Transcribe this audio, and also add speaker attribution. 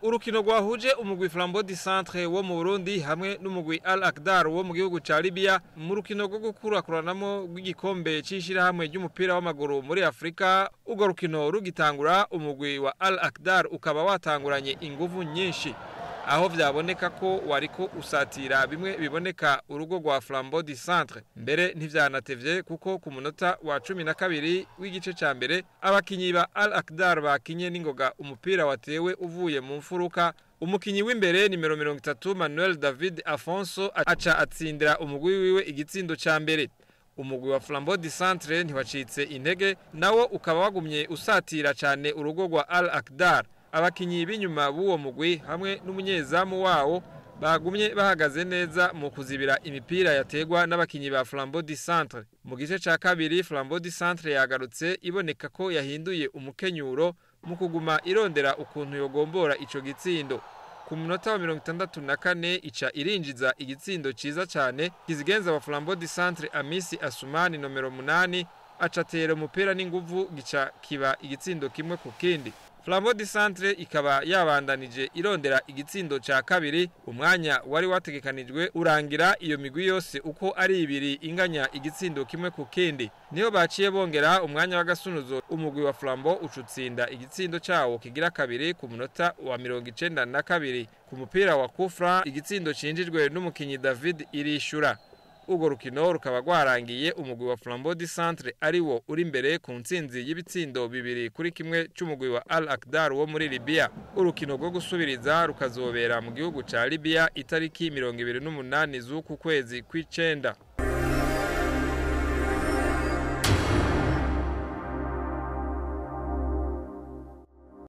Speaker 1: Urukino rwahuje umugwi Flambeau du Centre wo mu Burundi hamwe n'umugwi Al Akdar wo mu gihugu ca Libya mu rukino rwo gukurakuranamo rw'igikombe cishira hamwe ry'umupira w'amaguru muri Afrika. Ugo rukino rugitangura umugwi wa Al Akdar ukaba watanguranye inguvu nyinshi, aho vyaboneka ko wariko usatira bimwe biboneka urugo rwa Flambeau du Centre. Mbere ntivyanatevye kuko ku munota wa 12 w'igice ca mbere abakinyi ba Al Akdar bakinye n'ingoga umupira watewe uvuye mu mfuruka. Umukinyi w'imbere nimero 30 Manuel David Afonso aca atsindira umugwi wiwe igitsindo ca mbere. Umugwi wa Flambeau du Centre ntiwacitse intege, nawo ukaba wagumye usatira cane urugo rwa Al Akdar. Abakinyi b'inyuma b'uwo mugwi hamwe n'umunyezamu wawo bagumye bahagaze neza mu kuzibira imipira yategwa n'abakinyi ba Flambeau du Centre. Mu gice ca kabiri Flambeau du Centre yagarutse iboneka ko yahinduye umukenyuro mu kuguma irondera ukuntu yogombora ico gitsindo. Ku munota wa 64 ica irinjiza igitsindo ciza cyane kizigenza wa Flambeau du Centre Amisi Asumani nomero 8 acatera umupira n'inguvu gica kiba igitsindo kimwe ku kindi. Flambeau du Centre ikaba yabandanije irondera igitsindo ca kabiri. Umwanya wari wategekanijwe urangira iyo migwi yose uko ari ibiri inganya igitsindo kimwe ku kindi. Niyo baciye bongera umwanya w'agasunuzo umugwi wa Flambeau ucutsinda igitsindo cawo kigira kabiri ku munota wa 92 ku mupira wa Kufra, igitsindo cinjijwe n'umukinyi David Irishura. Ugo rukino rukaba rwarangiye umugwi wa Flambeau du Centre ari wo uri imbere ku ntsinzi y'ibitsindo 2-1 c'umugwi wa Al Akdar wo muri Libya. Urukino rwo gusubiriza rukazobera mu gihugu ca Libya itariki 28 z'uku kwezi kw'icenda.